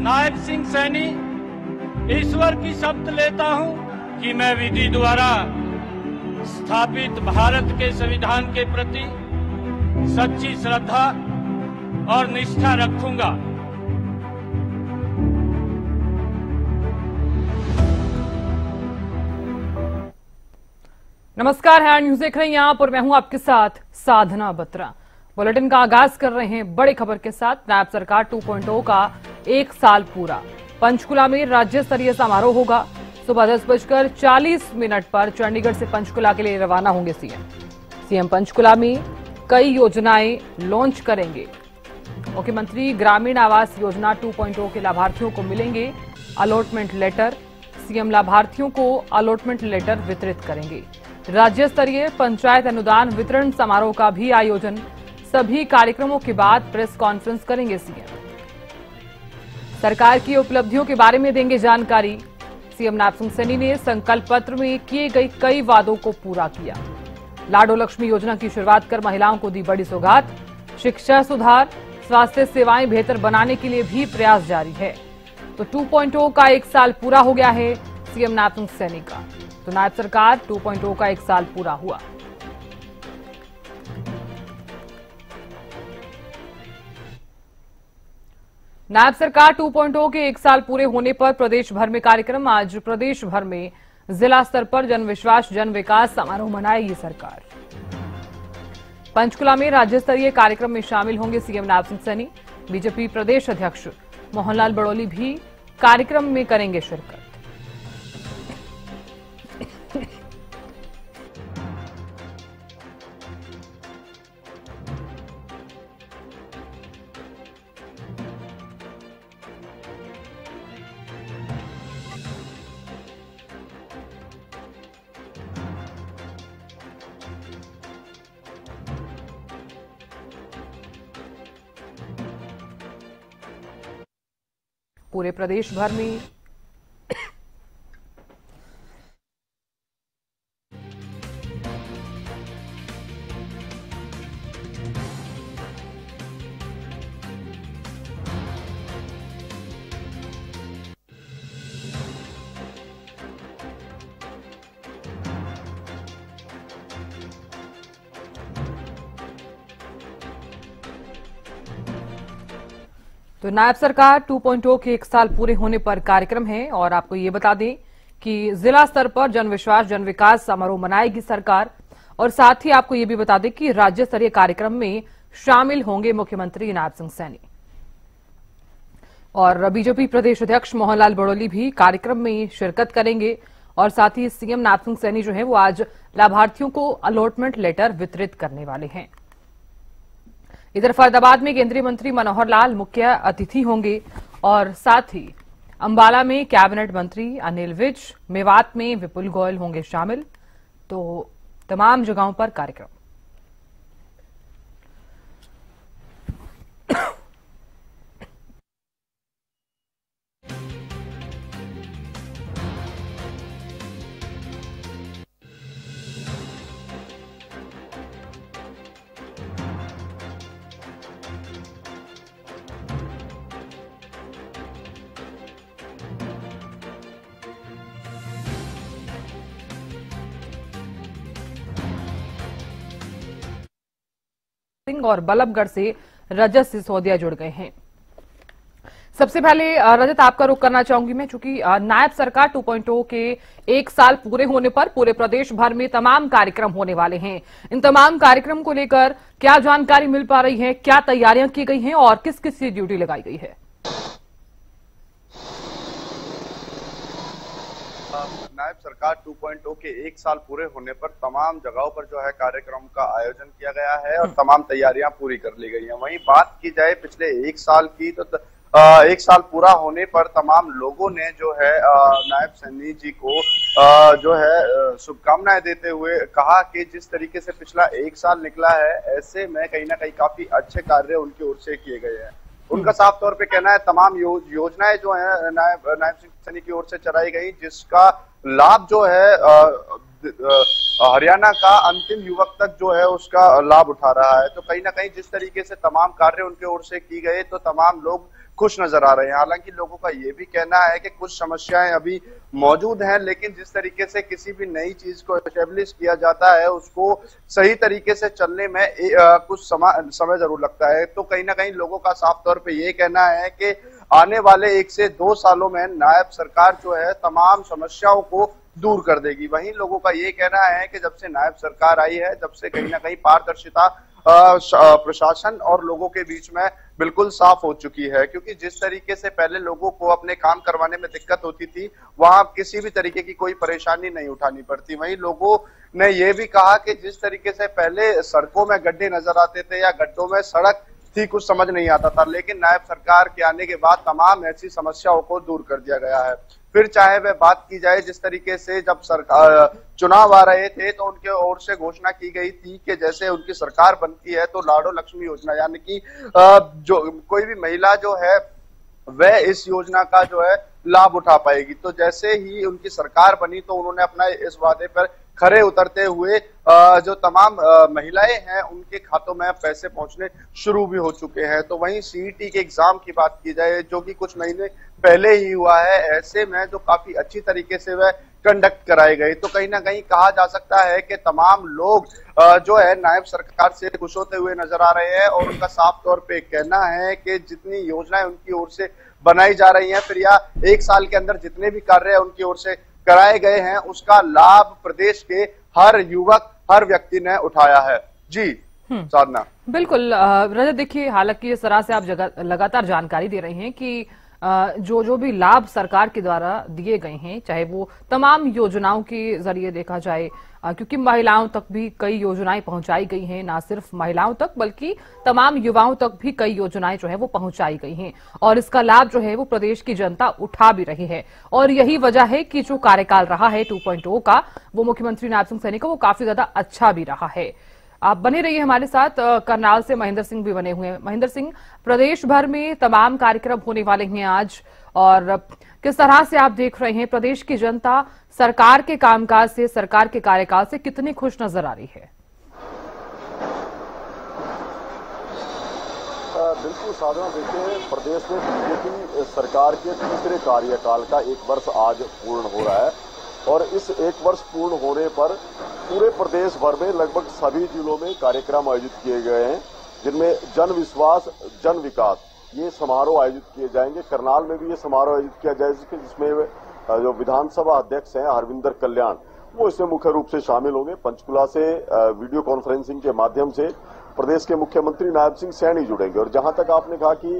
नायब सिंह सैनी ईश्वर की शपथ लेता हूं कि मैं विधि द्वारा स्थापित भारत के संविधान के प्रति सच्ची श्रद्धा और निष्ठा रखूंगा। नमस्कार, हैंड न्यूज देख रहे हैं आप और मैं हूं आपके साथ साधना बत्रा। बुलेटिन का आगाज कर रहे हैं बड़ी खबर के साथ। नायब सरकार 2.0 का 1 साल पूरा। पंचकुला में राज्य स्तरीय समारोह होगा। सुबह 10:40 पर चंडीगढ़ से पंचकुला के लिए रवाना होंगे सीएम पंचकुला में कई योजनाएं लॉन्च करेंगे। मुख्यमंत्री ग्रामीण आवास योजना 2.0 के लाभार्थियों को मिलेंगे अलॉटमेंट लेटर। सीएम लाभार्थियों को अलॉटमेंट लेटर वितरित करेंगे। राज्य स्तरीय पंचायत अनुदान वितरण समारोह का भी आयोजन। सभी कार्यक्रमों के बाद प्रेस कॉन्फ्रेंस करेंगे सीएम। सरकार की उपलब्धियों के बारे में देंगे जानकारी। सीएम नायब सिंह सैनी ने संकल्प पत्र में किए गए कई वादों को पूरा किया। लाडो लक्ष्मी योजना की शुरुआत कर महिलाओं को दी बड़ी सौगात। शिक्षा सुधार, स्वास्थ्य सेवाएं बेहतर बनाने के लिए भी प्रयास जारी है। तो 2.0 का 1 साल पूरा हो गया है सीएम नायब सिंह सैनी का। तो नायब सरकार 2.0 का 1 साल पूरा हुआ। नायब सरकार 2.0 के 1 साल पूरे होने पर प्रदेश भर में कार्यक्रम। आज प्रदेश भर में जिला स्तर पर जन विश्वास जन विकास समारोह मनाएगी सरकार। पंचकुला में राज्य स्तरीय कार्यक्रम में शामिल होंगे सीएम नायब सिंह सैनी। बीजेपी प्रदेश अध्यक्ष मोहनलाल बड़ोली भी कार्यक्रम में करेंगे शिरकत। पूरे प्रदेश भर में तो नायब सरकार 2.0 के 1 साल पूरे होने पर कार्यक्रम है। और आपको ये बता दें कि जिला स्तर पर जन विश्वास जन विकास समारोह मनाएगी सरकार। और साथ ही आपको ये भी बता दें कि राज्य स्तरीय कार्यक्रम में शामिल होंगे मुख्यमंत्री नायब सिंह सैनी। और बीजेपी प्रदेश अध्यक्ष मोहनलाल बड़ोली भी कार्यक्रम में शिरकत करेंगे। और साथ ही सीएम नायब सिंह सैनी जो है वो आज लाभार्थियों को अलॉटमेंट लेटर वितरित करने वाले हैं। इधर फरीदाबाद में केंद्रीय मंत्री मनोहर लाल मुख्य अतिथि होंगे। और साथ ही अंबाला में कैबिनेट मंत्री अनिल विज, मेवात में विपुल गोयल होंगे शामिल। तो तमाम जगहों पर कार्यक्रम। और बल्लभगढ़ से रजत सिसोदिया जुड़ गए हैं। सबसे पहले रजत आपका रुख करना चाहूंगी मैं, चूंकि नायब सरकार 2.0 के 1 साल पूरे होने पर पूरे प्रदेश भर में तमाम कार्यक्रम होने वाले हैं। इन तमाम कार्यक्रम को लेकर क्या जानकारी मिल पा रही है, क्या तैयारियां की गई हैं और किस किस की ड्यूटी लगाई गई है? नायब सरकार 2.0 के 1 साल पूरे होने पर तमाम जगहों पर जो है कार्यक्रम का आयोजन किया गया है और तमाम तैयारियां पूरी कर ली गई हैं। वहीं बात की जाए पिछले 1 साल की, तो 1 साल पूरा होने पर तमाम लोगों ने जो है नायब सैनी जी को जो है शुभकामनाएं देते हुए कहा कि जिस तरीके से पिछला 1 साल निकला है, ऐसे में कहीं ना कहीं काफी अच्छे कार्य उनकी ओर से किए गए हैं। उनका साफ तौर पे कहना है तमाम योजनाएं जो है नायब सिंह सैनी की ओर से चलाई गई, जिसका लाभ जो है हरियाणा का अंतिम युवक तक जो है उसका लाभ उठा रहा है। तो कहीं ना कहीं जिस तरीके से तमाम कार्य उनके ओर से की गए तो तमाम लोग खुश नजर आ रहे हैं। हालांकि लोगों का ये भी कहना है कि कुछ समस्याएं अभी मौजूद हैं, लेकिन जिस तरीके से किसी भी नई चीज को एस्टेब्लिश किया जाता है उसको सही तरीके से चलने में कुछ समय जरूर लगता है। तो कहीं ना कहीं लोगों का साफ तौर पे ये कहना है कि आने वाले 1 से 2 सालों में नायब सरकार जो है तमाम समस्याओं को दूर कर देगी। वहीं लोगों का ये कहना है कि जब से नायब सरकार आई है जब से कहीं ना कहीं पारदर्शिता प्रशासन और लोगों के बीच में बिल्कुल साफ हो चुकी है, क्योंकि जिस तरीके से पहले लोगों को अपने काम करवाने में दिक्कत होती थी वहां किसी भी तरीके की कोई परेशानी नहीं उठानी पड़ती। वहीं लोगों ने यह भी कहा कि जिस तरीके से पहले सड़कों में गड्ढे नजर आते थे या गड्ढों में सड़क थी कुछ समझ नहीं आता था, लेकिन नायब सरकार के आने के बाद तमाम ऐसी समस्याओं को दूर कर दिया गया है। फिर चाहे वह बात की जाए जिस तरीके से जब सरकार चुनाव आ रहे थे तो उनके ओर से घोषणा की गई थी कि जैसे उनकी सरकार बनती है तो लाडो लक्ष्मी योजना, यानी कि जो कोई भी महिला जो है वह इस योजना का जो है लाभ उठा पाएगी। तो जैसे ही उनकी सरकार बनी तो उन्होंने अपना इस वादे पर खरे उतरते हुए जो तमाम महिलाएं हैं उनके खातों में पैसे पहुंचने शुरू भी हो चुके हैं। तो वहीं सीईटी के एग्जाम की बात की जाए जो कि कुछ महीने पहले ही हुआ है, ऐसे में जो काफी अच्छी तरीके से वह कंडक्ट कराए गए, तो कहीं ना कहीं कहा जा सकता है कि तमाम लोग जो है नायब सरकार से खुश होते हुए नजर आ रहे हैं और उनका साफ तौर पे कहना है कि जितनी योजनाएं उनकी ओर से बनाई जा रही हैं फिर या 1 साल के अंदर जितने भी कार्य उनकी ओर से कराए गए हैं उसका लाभ प्रदेश के हर युवक हर व्यक्ति ने उठाया है। जी साधना। बिल्कुल रजत, देखिए हालांकि इस तरह से आप लगातार जानकारी दे रहे हैं कि जो भी लाभ सरकार के द्वारा दिए गए हैं चाहे वो तमाम योजनाओं के जरिए देखा जाए, क्योंकि महिलाओं तक भी कई योजनाएं पहुंचाई गई हैं, ना सिर्फ महिलाओं तक बल्कि तमाम युवाओं तक भी कई योजनाएं जो है वो पहुंचाई गई हैं और इसका लाभ जो है वो प्रदेश की जनता उठा भी रही है। और यही वजह है कि जो कार्यकाल रहा है 2.0 का वो मुख्यमंत्री नायब सिंह सैनी का वो काफी ज्यादा अच्छा भी रहा है। आप बने रहिए हमारे साथ। करनाल से महेंद्र सिंह भी बने हुए हैं। महेंद्र सिंह, प्रदेश भर में तमाम कार्यक्रम होने वाले हैं आज, और किस तरह से आप देख रहे हैं प्रदेश की जनता सरकार के कामकाज से, सरकार के कार्यकाल से कितनी खुश नजर आ रही है? बिल्कुल साधना, देखिए प्रदेश में बीजेपी सरकार के तीसरे कार्यकाल का 1 वर्ष आज पूर्ण हो रहा है और इस 1 वर्ष पूर्ण होने पर पूरे प्रदेश भर में लगभग सभी जिलों में कार्यक्रम आयोजित किए गए हैं, जिनमें जन विश्वास जन विकास ये समारोह आयोजित किए जाएंगे। करनाल में भी ये समारोह आयोजित किया जाएगा जिसमें जो विधानसभा अध्यक्ष हैं हरविंदर कल्याण वो इसमें मुख्य रूप से शामिल होंगे। पंचकुला से वीडियो कॉन्फ्रेंसिंग के माध्यम से प्रदेश के मुख्यमंत्री नायब सिंह सैनी जुड़ेंगे। और जहां तक आपने कहा कि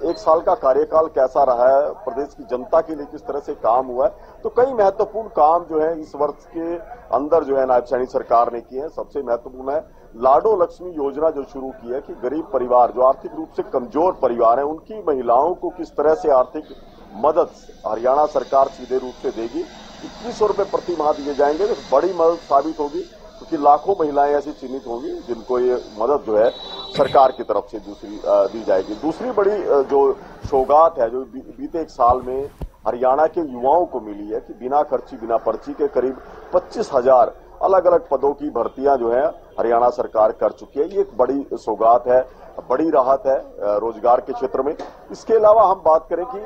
1 साल का कार्यकाल कैसा रहा है, प्रदेश की जनता के लिए किस तरह से काम हुआ है, तो कई महत्वपूर्ण काम जो है इस वर्ष के अंदर जो है नायब सैनी सरकार ने किए हैं। सबसे महत्वपूर्ण है लाडो लक्ष्मी योजना जो शुरू की है कि गरीब परिवार जो आर्थिक रूप से कमजोर परिवार है उनकी महिलाओं को किस तरह से आर्थिक मदद हरियाणा सरकार सीधे रूप से देगी। 2100 रुपए प्रति माह दिए जाएंगे, तो बड़ी मदद साबित होगी क्योंकि लाखों महिलाएं ऐसी चिन्हित होंगी जिनको ये मदद जो है सरकार की तरफ से दी जाएगी। दूसरी बड़ी जो सौगात है जो बीते 1 साल में हरियाणा के युवाओं को मिली है कि बिना खर्ची बिना पर्ची के करीब 25,000 अलग अलग पदों की भर्तियां जो है हरियाणा सरकार कर चुकी है। ये एक बड़ी सौगात है, बड़ी राहत है रोजगार के क्षेत्र में। इसके अलावा हम बात करें कि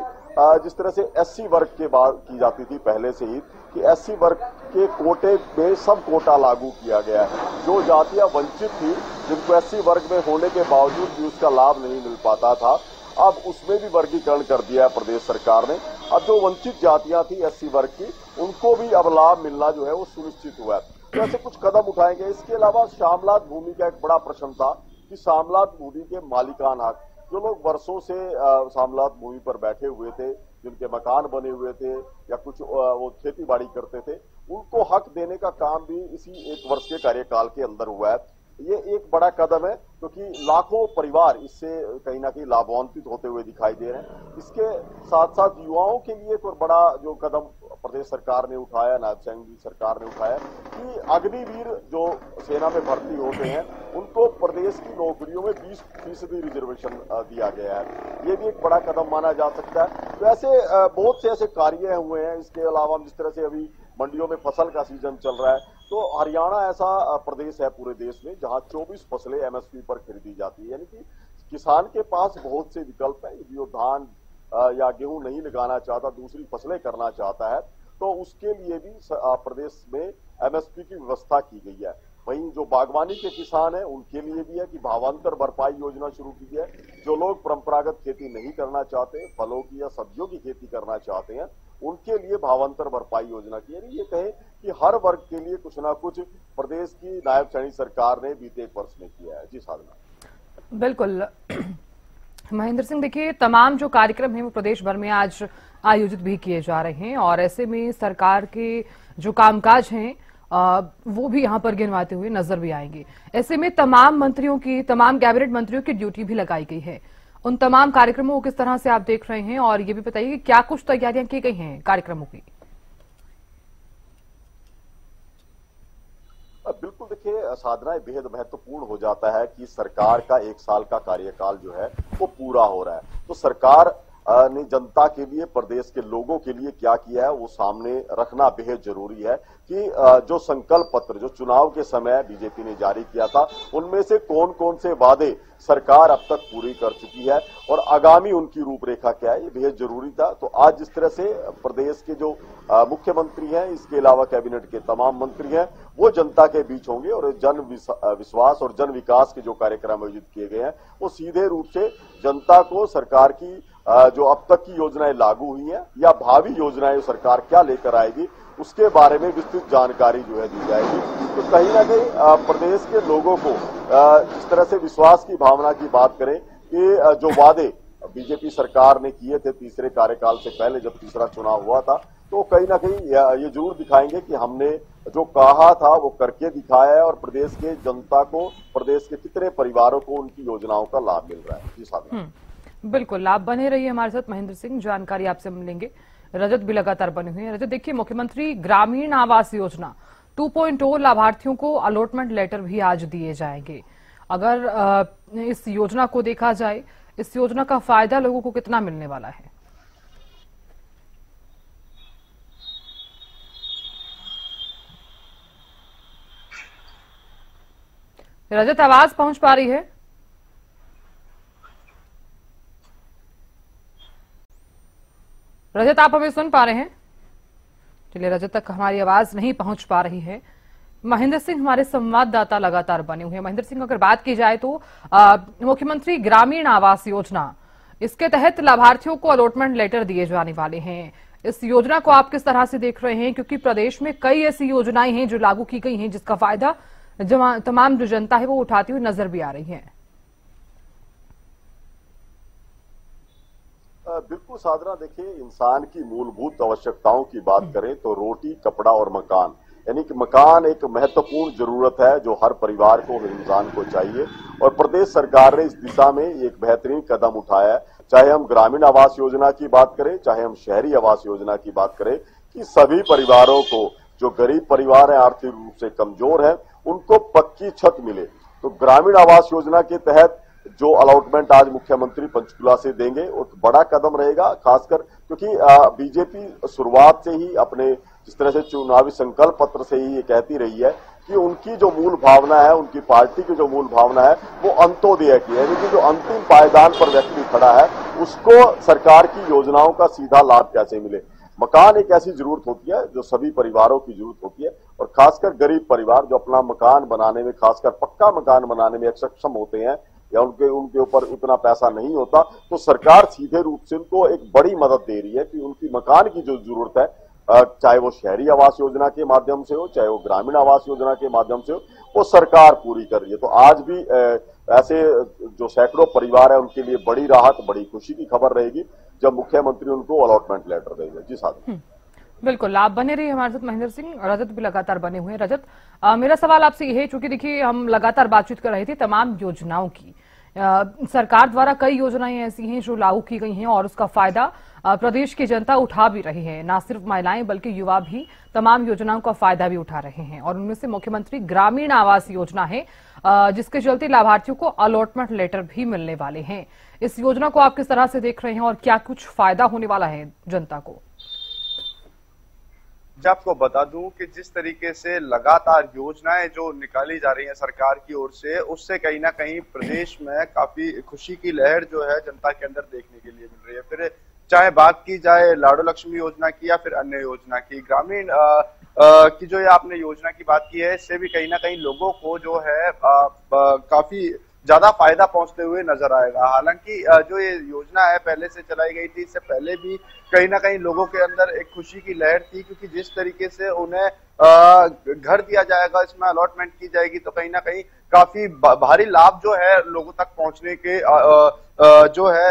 जिस तरह से एससी वर्ग के बात की जाती थी पहले से ही कि एससी वर्ग के कोटे में सब कोटा लागू किया गया है। जो जातियां वंचित थी जिनको एससी वर्ग में होने के बावजूद भी उसका लाभ नहीं मिल पाता था, अब उसमें भी वर्गीकरण कर दिया है प्रदेश सरकार ने। अब जो वंचित जातियां थी एससी वर्ग की उनको भी अब लाभ मिलना जो है वो सुनिश्चित हुआ है। तो ऐसे कुछ कदम उठाएंगे। इसके अलावा शामलात भूमि का एक बड़ा प्रश्न था कि शामलात भूमि के मालिकान हक, जो लोग वर्षों से शामलात भूमि पर बैठे हुए थे, जिनके मकान बने हुए थे या कुछ वो खेती बाड़ी करते थे, उनको हक देने का काम भी इसी 1 वर्ष के कार्यकाल के अंदर हुआ है। ये एक बड़ा कदम है क्योंकि लाखों परिवार इससे कहीं ना कहीं लाभान्वित होते हुए दिखाई दे रहे हैं। इसके साथ साथ युवाओं के लिए एक बड़ा जो कदम प्रदेश सरकार ने उठाया, नायब सैनी सरकार ने उठाया कि अग्निवीर जो सेना में भर्ती होते हैं उनको प्रदेश की नौकरियों में 20% रिजर्वेशन दिया गया है। ये भी एक बड़ा कदम माना जा सकता है। तो ऐसे बहुत से ऐसे कार्य हुए हैं। इसके अलावा जिस तरह से अभी मंडियों में फसल का सीजन चल रहा है। तो हरियाणा ऐसा प्रदेश है पूरे देश में जहां 24 फसलें एमएसपी पर खरीदी जाती है, यानी कि किसान के पास बहुत से विकल्प हैं। यदि वो धान या गेहूं नहीं लगाना चाहता, दूसरी फसलें करना चाहता है, तो उसके लिए भी प्रदेश में एमएसपी की व्यवस्था की गई है। वहीं जो बागवानी के किसान हैं उनके लिए भी है कि भावांतर भरपाई योजना शुरू की है। जो लोग परंपरागत खेती नहीं करना चाहते, फलों की या सब्जियों की खेती करना चाहते हैं, उनके लिए भावांतर भरपाई योजना की है। ये कहें कि हर वर्ग के लिए कुछ ना कुछ प्रदेश की नायब सैनी सरकार ने बीते एक वर्ष में किया है। जी साधना। बिल्कुल महेंद्र सिंह, देखिए तमाम जो कार्यक्रम हैं वो प्रदेश भर में आज आयोजित भी किए जा रहे हैं और ऐसे में सरकार के जो कामकाज हैं वो भी यहाँ पर गिनवाते हुए नजर भी आएंगे। ऐसे में तमाम कैबिनेट मंत्रियों की ड्यूटी भी लगाई गई है। उन तमाम कार्यक्रमों को किस तरह से आप देख रहे हैं और ये भी बताइए कि क्या कुछ तैयारियां की गई हैं कार्यक्रमों की? बिल्कुल, देखिए साधना, बेहद महत्वपूर्ण हो जाता है कि सरकार का एक साल का कार्यकाल जो है वो पूरा हो रहा है। तो सरकार ने जनता के लिए, प्रदेश के लोगों के लिए क्या किया है वो सामने रखना बेहद जरूरी है कि जो संकल्प पत्र जो चुनाव के समय बीजेपी ने जारी किया था, उनमें से कौन कौन से वादे सरकार अब तक पूरी कर चुकी है और आगामी उनकी रूपरेखा क्या है, ये बेहद जरूरी था। तो आज जिस तरह से प्रदेश के जो मुख्यमंत्री हैं, इसके अलावा कैबिनेट के तमाम मंत्री हैं, वो जनता के बीच होंगे और जन विश्वास और जन विकास के जो कार्यक्रम आयोजित किए गए हैं वो सीधे रूप से जनता को सरकार की जो अब तक की योजनाएं लागू हुई हैं या भावी योजनाएं सरकार क्या लेकर आएगी, उसके बारे में विस्तृत जानकारी जो है दी जाएगी। तो कहीं ना कहीं प्रदेश के लोगों को जिस तरह से विश्वास की भावना की बात करें कि जो वादे बीजेपी सरकार ने किए थे तीसरे कार्यकाल से पहले जब तीसरा चुनाव हुआ था, तो कहीं ना कहीं ये जरूर दिखाएंगे कि हमने जो कहा था वो करके दिखाया है और प्रदेश के जनता को, प्रदेश के कितने परिवारों को उनकी योजनाओं का लाभ मिल रहा है। जी साहब। बिल्कुल, आप बने रहिए हमारे साथ महेंद्र सिंह, जानकारी आपसे मिलेंगे। रजत भी लगातार बने हुए हैं। रजत, देखिए मुख्यमंत्री ग्रामीण आवास योजना 2.0 लाभार्थियों को अलॉटमेंट लेटर भी आज दिए जाएंगे। अगर इस योजना को देखा जाए, इस योजना का फायदा लोगों को कितना मिलने वाला है? रजत, आवाज पहुंच पा रही है? रजत, आप हमें सुन पा रहे हैं? चलिए, रजत तक हमारी आवाज नहीं पहुंच पा रही है। महेंद्र सिंह हमारे संवाददाता लगातार बने हुए हैं। महेंद्र सिंह, अगर बात की जाए तो मुख्यमंत्री ग्रामीण आवास योजना, इसके तहत लाभार्थियों को अलॉटमेंट लेटर दिए जाने वाले हैं। इस योजना को आप किस तरह से देख रहे हैं, क्योंकि प्रदेश में कई ऐसी योजनाएं हैं जो लागू की गई हैं जिसका फायदा तमाम जो जनता है वो उठाती हुई नजर भी आ रही है? बिल्कुल साधना, देखिए इंसान की मूलभूत आवश्यकताओं की बात करें तो रोटी, कपड़ा और मकान, यानी कि मकान एक महत्वपूर्ण जरूरत है जो हर परिवार को, हर इंसान को चाहिए। और प्रदेश सरकार ने इस दिशा में एक बेहतरीन कदम उठाया है। चाहे हम ग्रामीण आवास योजना की बात करें, चाहे हम शहरी आवास योजना की बात करें, कि सभी परिवारों को, जो गरीब परिवार है, आर्थिक रूप से कमजोर है, उनको पक्की छत मिले। तो ग्रामीण आवास योजना के तहत जो अलॉटमेंट आज मुख्यमंत्री पंचकुला से देंगे वो बड़ा कदम रहेगा, खासकर क्योंकि बीजेपी शुरुआत से ही अपने जिस तरह से चुनावी संकल्प पत्र से ही ये कहती रही है कि उनकी जो मूल भावना है, उनकी पार्टी की जो मूल भावना है वो अंत्योदय की है, यानी कि जो अंतिम पायदान पर व्यक्ति खड़ा है उसको सरकार की योजनाओं का सीधा लाभ कैसे मिले। मकान एक ऐसी जरूरत होती है जो सभी परिवारों की जरूरत होती है और खासकर गरीब परिवार जो अपना मकान बनाने में, खासकर पक्का मकान बनाने में अक्षम होते हैं या उनके ऊपर उतना पैसा नहीं होता, तो सरकार सीधे रूप से उनको एक बड़ी मदद दे रही है कि उनकी मकान की जो जरूरत है, चाहे वो शहरी आवास योजना के माध्यम से हो, चाहे वो ग्रामीण आवास योजना के माध्यम से हो, वो सरकार पूरी कर रही है। तो आज भी ऐसे जो सैकड़ों परिवार है उनके लिए बड़ी राहत, बड़ी खुशी की खबर रहेगी जब मुख्यमंत्री उनको अलॉटमेंट लेटर देंगे। जी साहब। बिल्कुल, आप बने रहिए हमारे साथ महेंद्र सिंह। रजत भी लगातार बने हुए हैं। रजत, मेरा सवाल आपसे ये है, चूंकि देखिए हम लगातार बातचीत कर रहे थे तमाम योजनाओं की, सरकार द्वारा कई योजनाएं ऐसी हैं जो लागू की गई हैं और उसका फायदा प्रदेश की जनता उठा भी रही है। ना सिर्फ महिलाएं बल्कि युवा भी तमाम योजनाओं का फायदा भी उठा रहे हैं और उनमें से मुख्यमंत्री ग्रामीण आवास योजना है जिसके चलते लाभार्थियों को अलॉटमेंट लेटर भी मिलने वाले हैं। इस योजना को आप किस तरह से देख रहे हैं और क्या कुछ फायदा होने वाला है जनता को? आपको बता दूं कि जिस तरीके से लगातार योजनाएं जो निकाली जा रही हैं सरकार की ओर से, उससे कहीं ना कहीं प्रदेश में काफी खुशी की लहर जो है जनता के अंदर देखने के लिए मिल रही है। फिर चाहे बात की जाए लाडो लक्ष्मी योजना की या फिर अन्य योजना की, ग्रामीण की जो ये आपने योजना की बात की है, इससे भी कहीं ना कहीं लोगों को जो है काफी ज्यादा फायदा पहुंचते हुए नजर आएगा। हालांकि जो ये योजना है पहले से चलाई गई थी, इससे पहले भी कहीं ना कहीं लोगों के अंदर एक खुशी की लहर थी, क्योंकि जिस तरीके से उन्हें घर दिया जाएगा, इसमें अलॉटमेंट की जाएगी, तो कहीं ना कहीं काफी भारी लाभ जो है लोगों तक पहुंचने के जो है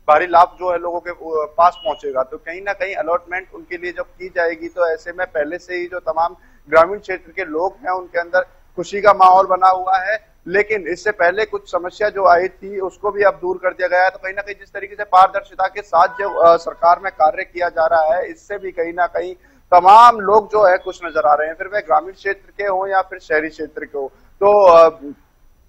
भारी लाभ जो है लोगों के पास पहुंचेगा। तो कहीं ना कहीं अलॉटमेंट उनके लिए जब की जाएगी, तो ऐसे में पहले से ही जो तमाम ग्रामीण क्षेत्र के लोग हैं उनके अंदर खुशी का माहौल बना हुआ है। लेकिन इससे पहले कुछ समस्या जो आई थी उसको भी अब दूर कर दिया गया है। तो कहीं ना कहीं जिस तरीके से पारदर्शिता के साथ जो सरकार में कार्य किया जा रहा है, इससे भी कहीं ना कहीं तमाम लोग जो है खुश नजर आ रहे हैं, फिर वे ग्रामीण क्षेत्र के हो या फिर शहरी क्षेत्र के हो। तो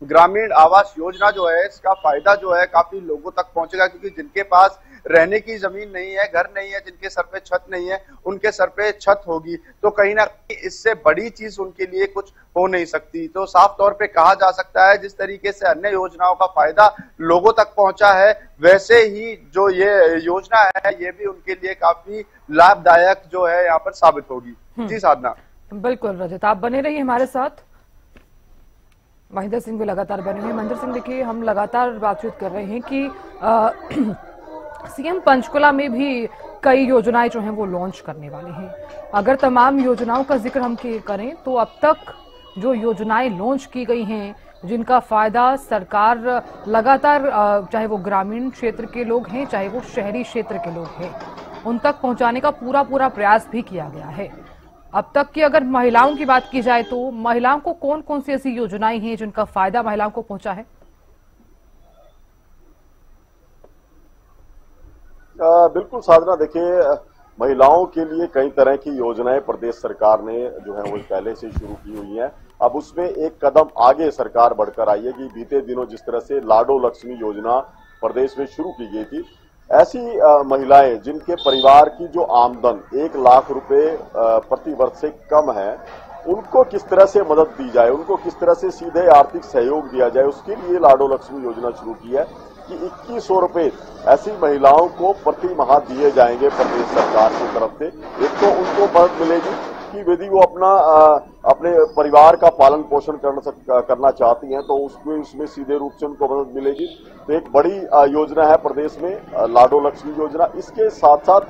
ग्रामीण आवास योजना जो है, इसका फायदा जो है काफी लोगों तक पहुंचेगा, क्योंकि जिनके पास रहने की जमीन नहीं है, घर नहीं है, जिनके सर पे छत नहीं है, उनके सर पे छत होगी। तो कहीं ना कहीं इससे बड़ी चीज उनके लिए कुछ हो नहीं सकती। तो साफ तौर पे कहा जा सकता है, जिस तरीके से अन्य योजनाओं का फायदा लोगों तक पहुंचा है, वैसे ही जो ये योजना है ये भी उनके लिए काफी लाभदायक जो है यहाँ पर साबित होगी। जी साधना। बिल्कुल रजत, आप बने रहिए हमारे साथ। महेंद्र सिंह भी लगातार बने हुए। महेंद्र सिंह, देखिए हम लगातार बातचीत कर रहे हैं कि सीएम पंचकुला में भी कई योजनाएं जो हैं वो लॉन्च करने वाले हैं। अगर तमाम योजनाओं का जिक्र हम करें तो अब तक जो योजनाएं लॉन्च की गई हैं, जिनका फायदा सरकार लगातार चाहे वो ग्रामीण क्षेत्र के लोग हैं चाहे वो शहरी क्षेत्र के लोग हैं, उन तक पहुंचाने का पूरा प्रयास भी किया गया है। अब तक की अगर महिलाओं की बात की जाए तो महिलाओं को कौन कौन सी ऐसी योजनाएं हैं जिनका फायदा महिलाओं को पहुंचा है? बिल्कुल साधना, देखिए महिलाओं के लिए कई तरह की योजनाएं प्रदेश सरकार ने जो है वो पहले से शुरू की हुई हैं। अब उसमें एक कदम आगे सरकार बढ़कर आई है कि बीते दिनों जिस तरह से लाडो लक्ष्मी योजना प्रदेश में शुरू की गई थी, ऐसी महिलाएं जिनके परिवार की जो आमदन 1 लाख रुपए प्रति वर्ष से कम है, उनको किस तरह से मदद दी जाए, उनको किस तरह से सीधे आर्थिक सहयोग दिया जाए, उसके लिए लाडो लक्ष्मी योजना शुरू की है कि 2100 रुपए ऐसी महिलाओं को प्रति माह दिए जाएंगे प्रदेश सरकार की तरफ से। एक तो उनको मदद मिलेगी कि यदि वो अपने परिवार का पालन पोषण करना चाहती हैं तो उसमें सीधे रूप से उनको मदद मिलेगी। तो एक बड़ी योजना है प्रदेश में लाडो लक्ष्मी योजना। इसके साथ साथ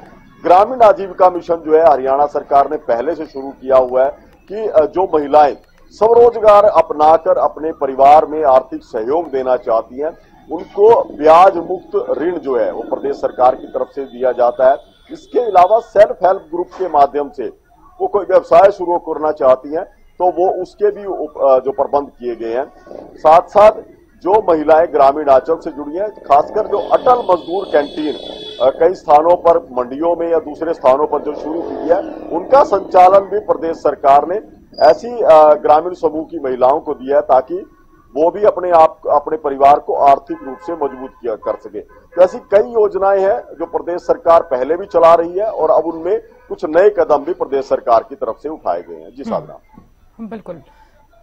ग्रामीण आजीविका मिशन जो है हरियाणा सरकार ने पहले से शुरू किया हुआ है कि जो महिलाएं स्वरोजगार अपनाकर अपने परिवार में आर्थिक सहयोग देना चाहती हैं, उनको ब्याज मुक्त ऋण जो है वो प्रदेश सरकार की तरफ से दिया जाता है। इसके अलावा सेल्फ हेल्प ग्रुप के माध्यम से वो कोई व्यवसाय शुरू करना चाहती हैं तो वो उसके भी जो प्रबंध किए गए हैं। साथ साथ जो महिलाएं ग्रामीण आंचल से जुड़ी हैं, खासकर जो अटल मजदूर कैंटीन कई स्थानों पर मंडियों में या दूसरे स्थानों पर जो शुरू की है, उनका संचालन भी प्रदेश सरकार ने ऐसी ग्रामीण समूह की महिलाओं को दिया है ताकि वो भी अपने परिवार को आर्थिक रूप से मजबूत कर सके। तो ऐसी कई योजनाएं हैं जो प्रदेश सरकार पहले भी चला रही है और अब उनमें कुछ नए कदम भी प्रदेश सरकार की तरफ से उठाए गए हैं। जी साधना। बिल्कुल,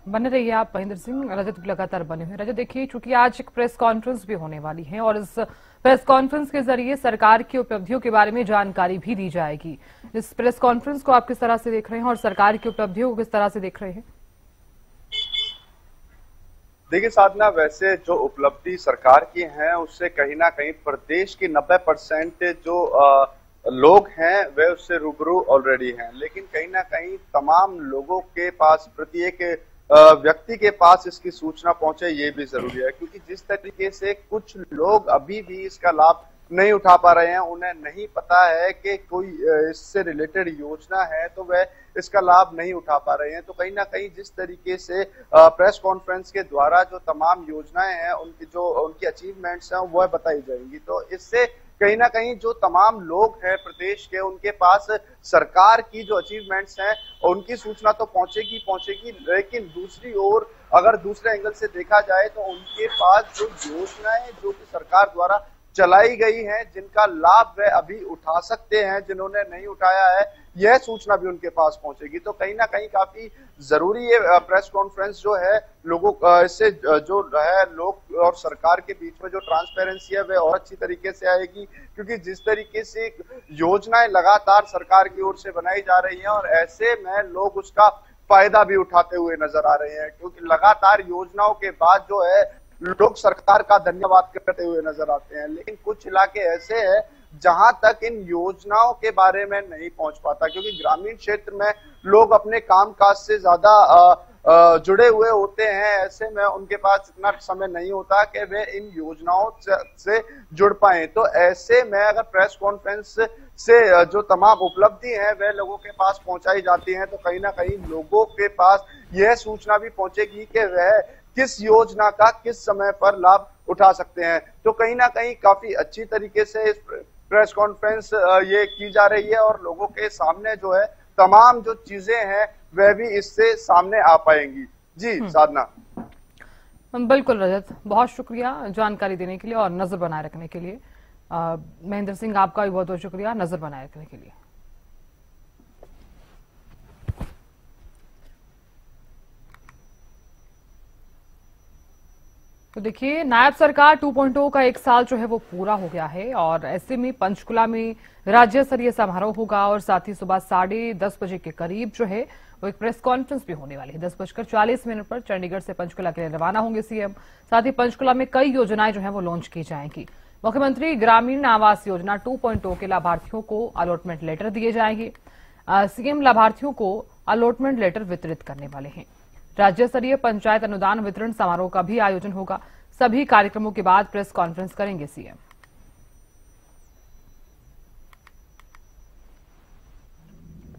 बने रहिए आप महेंद्र सिंह। रजत लगातार बने हुए। रजत, देखिए चूंकि आज एक प्रेस कॉन्फ्रेंस भी होने वाली है और इस प्रेस कॉन्फ्रेंस के जरिए सरकार की उपलब्धियों के बारे में जानकारी भी दी जाएगी। इस प्रेस कॉन्फ्रेंस को आप किस तरह से देख रहे हैं और सरकार की उपलब्धियों को किस तरह से देख रहे हैं? देखिए साधना, वैसे जो उपलब्धि सरकार की है उससे कहीं ना कहीं प्रदेश की 90% जो लोग हैं वे उससे रूबरू ऑलरेडी हैं, लेकिन कहीं ना कहीं तमाम लोगों के पास, प्रत्येक व्यक्ति के पास इसकी सूचना पहुंचे ये भी जरूरी है, क्योंकि जिस तरीके से कुछ लोग अभी भी इसका लाभ नहीं उठा पा रहे हैं, उन्हें नहीं पता है कि कोई इससे रिलेटेड योजना है तो वह इसका लाभ नहीं उठा पा रहे हैं। तो कहीं ना कहीं जिस तरीके से प्रेस कॉन्फ्रेंस के द्वारा जो तमाम योजनाएं हैं उनकी अचीवमेंट्स हैं वह बताई जाएंगी, तो इससे कहीं ना कहीं जो तमाम लोग हैं प्रदेश के, उनके पास सरकार की जो अचीवमेंट्स हैं उनकी सूचना तो पहुंचेगी, लेकिन दूसरी ओर अगर दूसरे एंगल से देखा जाए तो उनके पास जो योजनाएं जो कि सरकार द्वारा चलाई गई हैं, जिनका लाभ वे अभी उठा सकते हैं, जिन्होंने नहीं उठाया है, यह सूचना भी उनके पास पहुंचेगी। तो कहीं ना कहीं काफी जरूरी ये प्रेस कॉन्फ्रेंस जो है, लोगों इससे जो है लोग और सरकार के बीच में जो ट्रांसपेरेंसी है वह और अच्छी तरीके से आएगी, क्योंकि जिस तरीके से योजनाएं लगातार सरकार की ओर से बनाई जा रही हैं और ऐसे में लोग उसका फायदा भी उठाते हुए नजर आ रहे हैं, क्योंकि लगातार योजनाओं के बाद जो है लोग सरकार का धन्यवाद करते हुए नजर आते हैं। लेकिन कुछ इलाके ऐसे हैं जहां तक इन योजनाओं के बारे में नहीं पहुंच पाता, क्योंकि ग्रामीण क्षेत्र में लोग अपने कामकाज से ज्यादा जुड़े हुए होते हैं। ऐसे में उनके पास इतना समय नहीं होता कि वे इन योजनाओं से जुड़ पाए। तो ऐसे में अगर प्रेस कॉन्फ्रेंस से जो तमाम उपलब्धि हैं वह लोगों के पास पहुंचाई जाती हैं, तो कहीं ना कहीं लोगों के पास यह सूचना भी पहुंचेगी कि वह किस योजना का किस समय पर लाभ उठा सकते हैं। तो कहीं ना कहीं काफी अच्छी तरीके से इस प्रेस कॉन्फ्रेंस ये की जा रही है और लोगों के सामने जो है तमाम जो चीजें हैं वह भी इससे सामने आ पाएंगी। जी साधना। बिल्कुल रजत, बहुत शुक्रिया जानकारी देने के लिए और नजर बनाए रखने के लिए। महेंद्र सिंह, आपका भी बहुत बहुत शुक्रिया नजर बनाए रखने के लिए। तो देखिए, नायब सरकार 2.0 का एक साल जो है वो पूरा हो गया है और ऐसे में पंचकुला में राज्य स्तरीय समारोह होगा और साथ ही सुबह 10:30 बजे के करीब जो है वो एक प्रेस कॉन्फ्रेंस भी होने वाली है। 10:40 पर चंडीगढ़ से पंचकुला के लिए रवाना होंगे सीएम। साथ ही पंचकुला में कई योजनाएं जो है वो लॉन्च की जाएंगी। मुख्यमंत्री ग्रामीण आवास योजना 2.0 के लाभार्थियों को अलॉटमेंट लेटर दिए जाएंगे। सीएम लाभार्थियों को अलॉटमेंट लेटर वितरित करने वाले हैं। राज्य स्तरीय पंचायत अनुदान वितरण समारोह का भी आयोजन होगा। सभी कार्यक्रमों के बाद प्रेस कॉन्फ्रेंस करेंगे सीएम।